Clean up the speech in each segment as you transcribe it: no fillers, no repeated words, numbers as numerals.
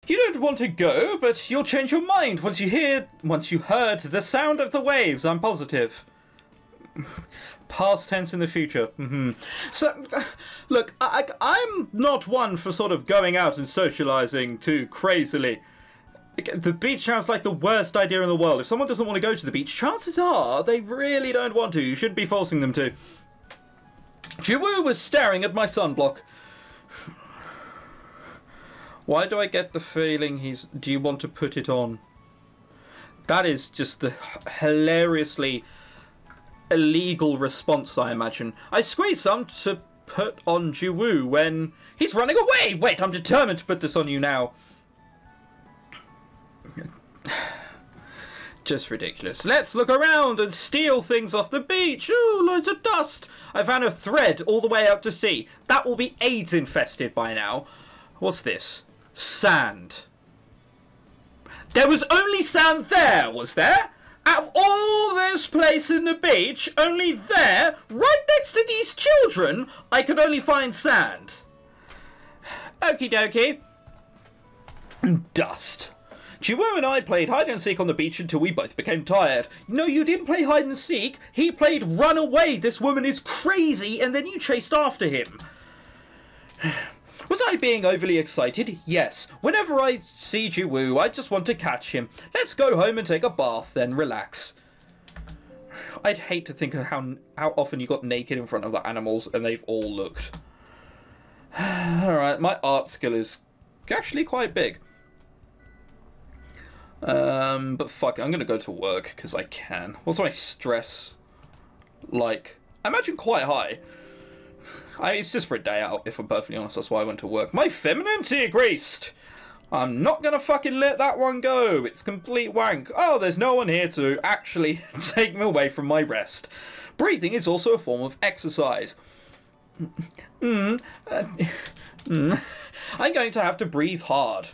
You don't want to go, but you'll change your mind once you heard the sound of the waves, I'm positive. Past tense in the future. So, look, I'm not one for sort of going out and socialising too crazily. The beach sounds like the worst idea in the world. If someone doesn't want to go to the beach, chances are they really don't want to. You shouldn't be forcing them to. Jiwoo was staring at my sunblock. Why do I get the feeling he's... Do you want to put it on? That is just the hilariously illegal response, I imagine. I squeezed some to put on Jiwoo when... He's running away! Wait, I'm determined to put this on you now. Just ridiculous. Let's look around and steal things off the beach. Ooh, loads of dust. I found a thread all the way out to sea. That will be AIDS infested by now. What's this? Sand. There was only sand there, was there? Out of all this place in the beach, only there, right next to these children, I could only find sand. Okie dokie. Dust. Jiwoo and I played hide and seek on the beach until we both became tired. No, you didn't play hide and seek. He played run away. This woman is crazy, and then you chased after him. Was I being overly excited? Yes. Whenever I see Jiwoo, I just want to catch him. Let's go home and take a bath, then relax. I'd hate to think of how often you got naked in front of the animals and they've all looked. Alright, my art skill is actually quite big. But fuck it, I'm gonna go to work, because I can. What's my stress like? I imagine quite high. It's just for a day out, if I'm perfectly honest, that's why I went to work. My femininity increased! I'm not gonna fucking let that one go. It's complete wank. Oh, there's no one here to actually take me away from my rest. Breathing is also a form of exercise. I'm going to have to breathe hard.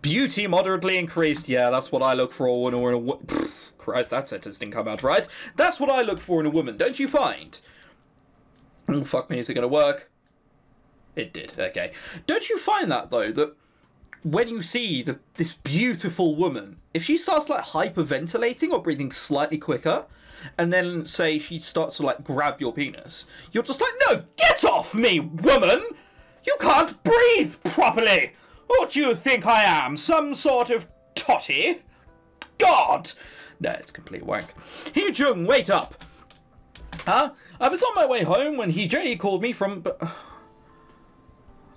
Beauty moderately increased. Yeah, that's what I look for when we're in a... Christ, that sentence didn't come out right. That's what I look for in a woman, don't you find? Oh, fuck me, is it going to work? It did, okay. Don't you find that, though, that when you see this beautiful woman, if she starts, like, hyperventilating or breathing slightly quicker, and then, say, she starts to, like, grab your penis, you're just like, no, get off me, woman! You can't breathe properly! What do you think I am, some sort of totty? God! No, it's complete wank. Hee-jung, wait up! Huh? I was on my way home when Hee-jae called me from...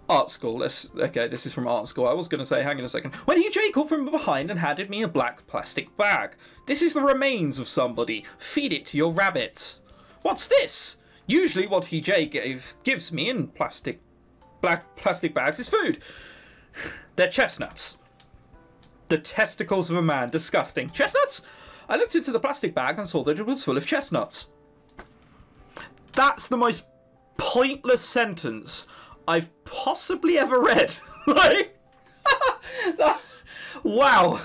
art school. Okay, this is from art school. I was going to say, hang on a second. When Hee-jae called from behind and handed me a black plastic bag. This is the remains of somebody. Feed it to your rabbits. What's this? Usually what Hee-jae gives me in black plastic bags is food. They're chestnuts. The testicles of a man. Disgusting. Chestnuts? I looked into the plastic bag and saw that it was full of chestnuts. That's the most pointless sentence I've possibly ever read. Like, wow.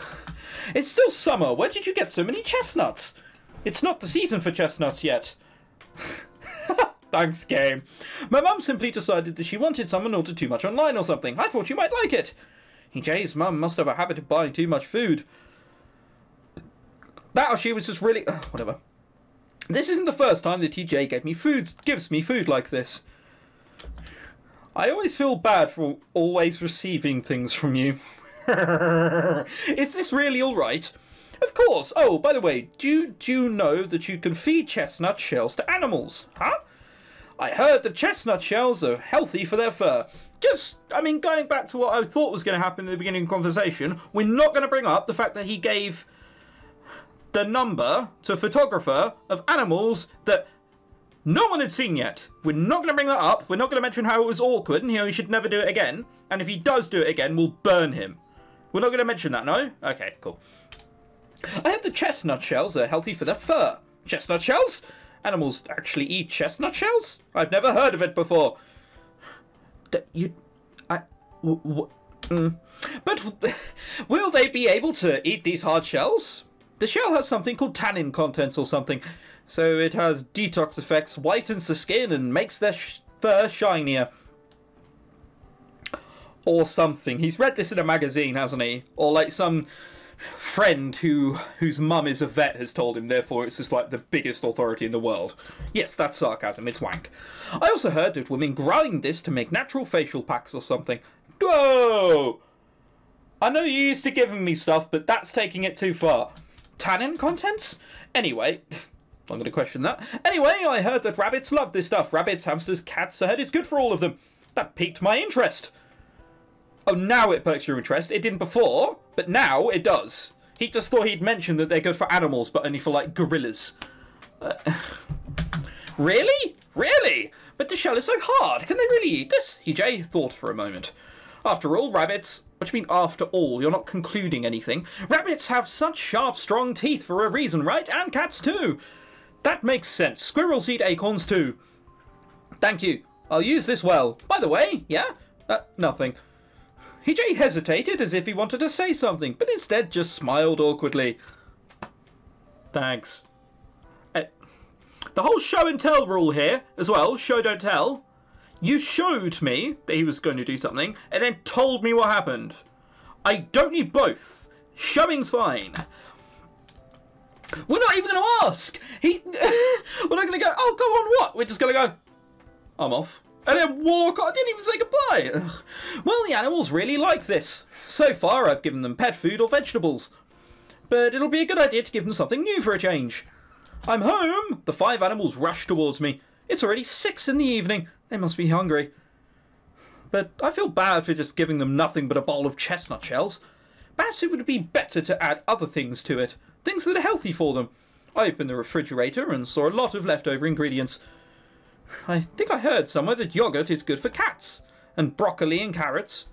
It's still summer. Where did you get so many chestnuts? It's not the season for chestnuts yet. Thanks, game. My mum simply decided that she wanted some and ordered too much online or something. I thought you might like it. Jay's mum must have a habit of buying too much food. That or she was just really... whatever. This isn't the first time that TJ gives me food like this. I always feel bad for always receiving things from you. Is this really alright? Of course. Oh, by the way, do you know that you can feed chestnut shells to animals? Huh? I heard that chestnut shells are healthy for their fur. Going back to what I thought was going to happen in the beginning of the conversation, we're not going to bring up the fact that he gave the number to a photographer of animals that no one had seen yet. We're not going to bring that up. We're not going to mention how it was awkward and how he should never do it again. And if he does do it again, we'll burn him. We're not going to mention that, no? Okay, cool. I heard the chestnut shells are healthy for their fur. Chestnut shells? Animals actually eat chestnut shells? I've never heard of it before. But will they be able to eat these hard shells? The shell has something called tannin contents or something. So it has detox effects, whitens the skin and makes their fur shinier. Or something. He's read this in a magazine, hasn't he? Or like some friend whose mum is a vet has told him, therefore it's just like the biggest authority in the world. Yes, that's sarcasm, it's wank. I also heard that women grind this to make natural facial packs or something. Whoa! I know you used to giving me stuff, but that's taking it too far. Tannin contents? Anyway, I'm going to question that. Anyway, I heard that rabbits love this stuff. Rabbits, hamsters, cats, I heard it's good for all of them. That piqued my interest. Oh, now it perks your interest. It didn't before, but now it does. He just thought he'd mentioned that they're good for animals, but only for, like, gorillas. Really? Really? But the shell is so hard. Can they really eat this? EJ thought for a moment. After all, rabbits... What do you mean, after all? You're not concluding anything. Rabbits have such sharp, strong teeth for a reason, right? And cats, too. That makes sense. Squirrels eat acorns, too. Thank you. I'll use this well. By the way, yeah? Nothing. EJ hesitated as if he wanted to say something, but instead just smiled awkwardly. Thanks. The whole show and tell rule here, as well, show don't tell. You showed me that he was going to do something, and then told me what happened. I don't need both. Showing's fine. We're not even going to ask. We're not going to go, oh, go on what? We're just going to go, I'm off. And then walk on. I didn't even say goodbye. Ugh. Well, the animals really like this. So far, I've given them pet food or vegetables. But it'll be a good idea to give them something new for a change. I'm home. The 5 animals rush towards me. It's already 6 in the evening. They must be hungry. But I feel bad for just giving them nothing but a bowl of chestnut shells. Perhaps it would be better to add other things to it. Things that are healthy for them. I opened the refrigerator and saw a lot of leftover ingredients. I think I heard somewhere that yogurt is good for cats, and broccoli and carrots.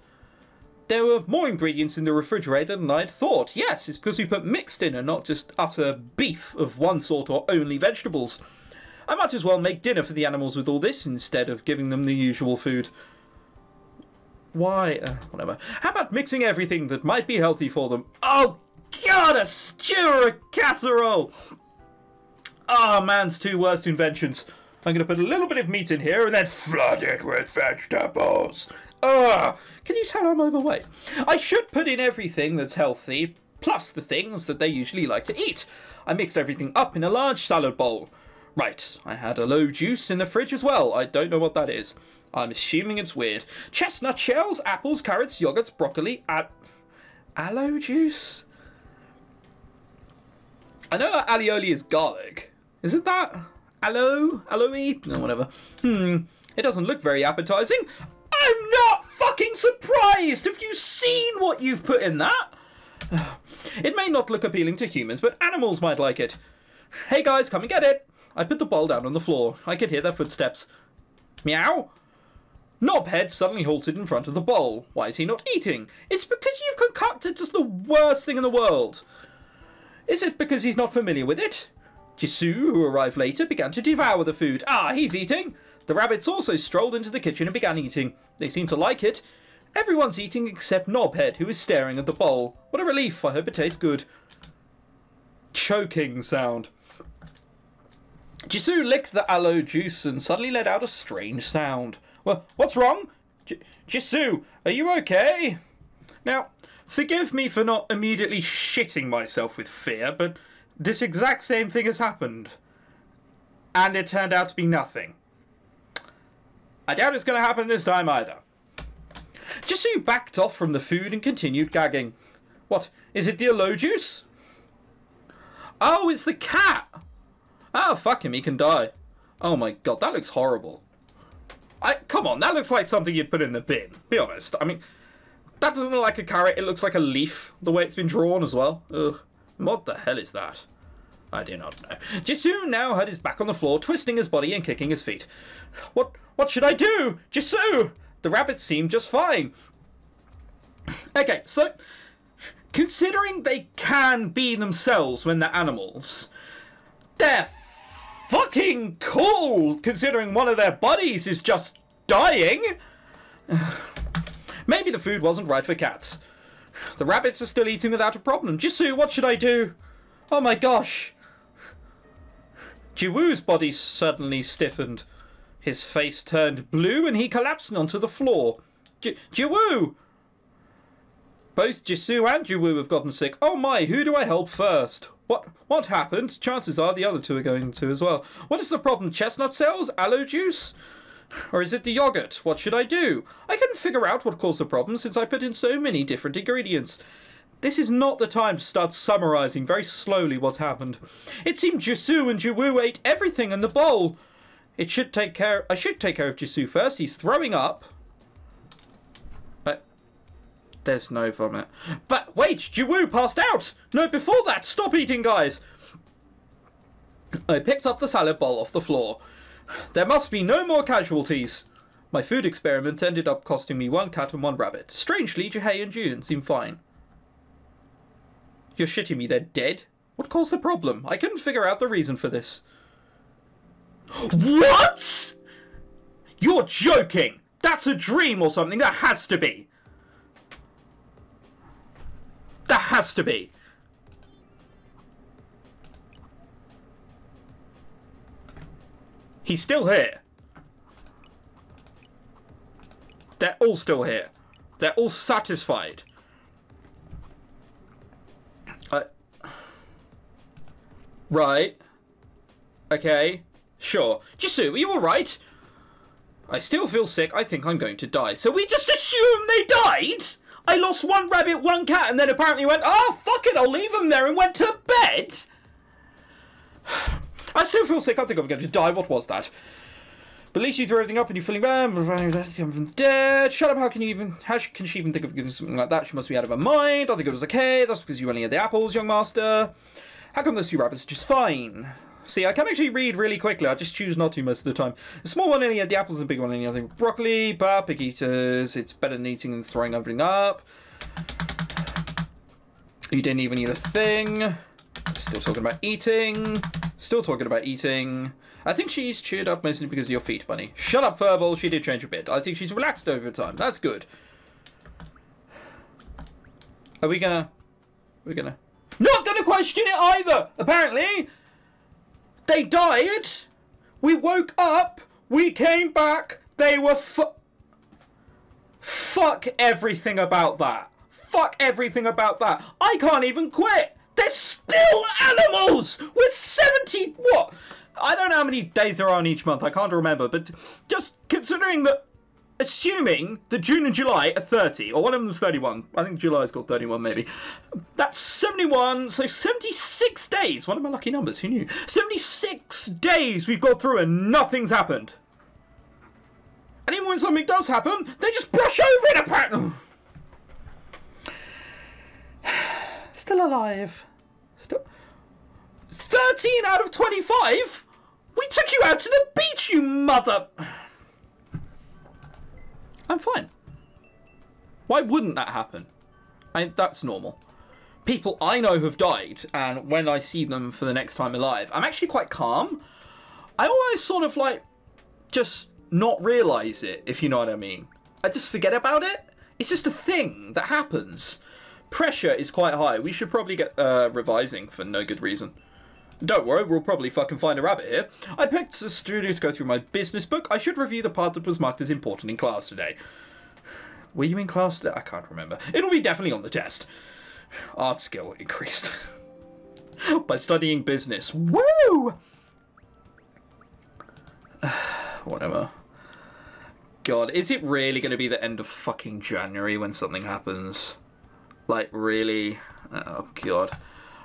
There were more ingredients in the refrigerator than I'd thought. Yes, it's because we put mixed in and not just utter beef of one sort or only vegetables. I might as well make dinner for the animals with all this instead of giving them the usual food. Why? Whatever. How about mixing everything that might be healthy for them? Oh, God, a stew or a casserole! Ah, man's 2 worst inventions. I'm going to put a little bit of meat in here and then flood it with vegetables. Ugh! Can you tell I'm overweight? I should put in everything that's healthy, plus the things that they usually like to eat. I mixed everything up in a large salad bowl. Right, I had aloe juice in the fridge as well. I don't know what that is. I'm assuming it's weird. Chestnut shells, apples, carrots, yogurts, broccoli, aloe juice? I know that alioli is garlic. Is it that? Aloe? Aloe? No, whatever. It doesn't look very appetizing. I'm not fucking surprised! Have you seen what you've put in that? It may not look appealing to humans, but animals might like it. Hey guys, come and get it! I put the bowl down on the floor. I could hear their footsteps. Meow? Knobhead suddenly halted in front of the bowl. Why is he not eating? It's because you've concocted just the worst thing in the world. Is it because he's not familiar with it? Jisoo, who arrived later, began to devour the food. Ah, he's eating. The rabbits also strolled into the kitchen and began eating. They seem to like it. Everyone's eating except Knobhead, who is staring at the bowl. What a relief. I hope it tastes good. Choking sound. Jisoo licked the aloe juice and suddenly let out a strange sound. Well, what's wrong? Jisoo, are you okay? Now, forgive me for not immediately shitting myself with fear, but this exact same thing has happened. And it turned out to be nothing. I doubt it's going to happen this time either. Jisoo backed off from the food and continued gagging. What, is it the aloe juice? Oh, it's the cat! Oh, fuck him, he can die. Oh my god, that looks horrible. Come on, that looks like something you'd put in the bin. Be honest. I mean, that doesn't look like a carrot, it looks like a leaf, the way it's been drawn as well. Ugh. What the hell is that? I do not know. Jisoo now had his back on the floor, twisting his body and kicking his feet. What should I do? Jisoo! The rabbits seem just fine. Okay, so, considering they can be themselves when they're animals, they're fucking cool, considering one of their bodies is just dying. Maybe the food wasn't right for cats. The rabbits are still eating without a problem. Jisoo, what should I do? Oh my gosh. Jiwoo's body suddenly stiffened. His face turned blue and he collapsed onto the floor. Jiwoo! Both Jisoo and Jiwoo have gotten sick. Oh my, who do I help first? What happened? Chances are the other two are going to as well. What is the problem? Chestnut cells? Aloe juice? Or is it the yogurt? What should I do? I couldn't figure out what caused the problem since I put in so many different ingredients. This is not the time to start summarizing very slowly what's happened. It seemed Jisoo and Jiwoo ate everything in the bowl. I should take care of Jisoo first. He's throwing up. There's no vomit. But wait, Jiwoo passed out! No, before that, stop eating, guys! I picked up the salad bowl off the floor. There must be no more casualties. My food experiment ended up costing me 1 cat and 1 rabbit. Strangely, Jaehei and June seem fine. You're shitting me, they're dead? What caused the problem? I couldn't figure out the reason for this. What?! You're joking! That's a dream or something, that has to be! That has to be! He's still here. They're all still here. They're all satisfied. Right. Okay. Sure. Jisoo, are you alright? I still feel sick. I think I'm going to die. So we just assume they died? I lost 1 rabbit, 1 cat, and then apparently went, oh, fuck it, I'll leave them there, and went to bed? I still feel sick. I think I'm going to die. What was that? But at least you threw everything up and you're feeling bad. I'm from the dead. Shut up. How can she even think of doing something like that? She must be out of her mind. I think it was okay. That's because you only had the apples, young master. How come those 2 rabbits are just fine? See, I can actually read really quickly. I just choose not to most of the time. The small one only had the apples and the big one only had the broccoli. But pig eaters, it's better than eating and throwing everything up. You didn't even eat a thing. Still talking about eating. Still talking about eating. I think she's cheered up mostly because of your feet, bunny. Shut up, Furball. She did change a bit. I think she's relaxed over time. That's good. Are we gonna... Not gonna question it either! Apparently! They died. We woke up. We came back. They were Fuck everything about that. Fuck everything about that. I can't even quit. They're still animals! With 70... What? I don't know how many days there are in each month. I can't remember. But just considering that... Assuming that June and July are 30. Or one of them's 31. I think July's got 31 maybe. That's 71. So 76 days. One of my lucky numbers. Who knew? 76 days we've got through and nothing's happened. And even when something does happen, they just brush over it apparently. Still alive. Still... 13 out of 25? We took you out to the beach, you mother... I'm fine. Why wouldn't that happen? That's normal. People I know have died, and when I see them for the next time alive, I'm actually quite calm. I always sort of like, just not realise it, if you know what I mean. I just forget about it. It's just a thing that happens. Pressure is quite high. We should probably get revising for no good reason. Don't worry, we'll probably fucking find a rabbit here. I picked a studio to go through my business book. I should review the part that was marked as important in class today. Were you in class today? I can't remember. It'll be definitely on the test. Art skill increased. By studying business. Woo! Whatever. God, is it really going to be the end of fucking January when something happens? Like, really? Oh, God.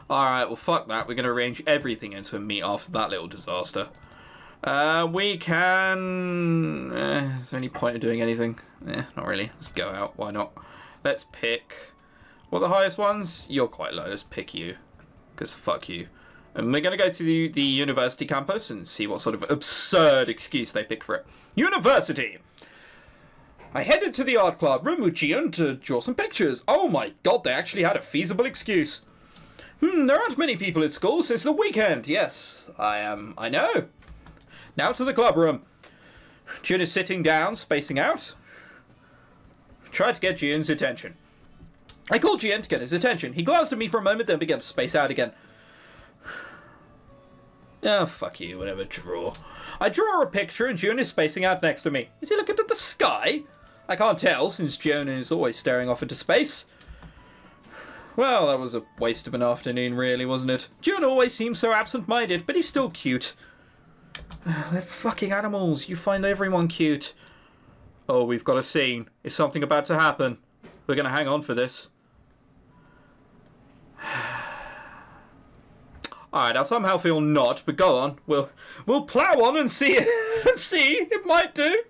Alright, well, fuck that. We're going to arrange everything into a meet after that little disaster. We can... is there any point in doing anything? Not really. Let's go out. Why not? Let's pick... What are the highest ones? You're quite low. Let's pick you. Because fuck you. And we're going to go to the university campus and see what sort of absurd excuse they pick for it. University! I headed to the art club room with Jian to draw some pictures. Oh my god, they actually had a feasible excuse. There aren't many people at school since the weekend. Yes, I know. Now to the club room. Jian is sitting down, spacing out. Tried to get Jian's attention. I called Jian to get his attention. He glanced at me for a moment, then began to space out again. Oh, fuck you, whatever, draw. I draw a picture and Jian is spacing out next to me. Is he looking at the sky? I can't tell, since Jian is always staring off into space. Well, that was a waste of an afternoon, really, wasn't it? June always seems so absent-minded, but he's still cute. They're fucking animals. You find everyone cute. Oh, we've got a scene. Is something about to happen? We're going to hang on for this. Alright, I somehow feel not, but go on. We'll plow on and see it. See, it might do.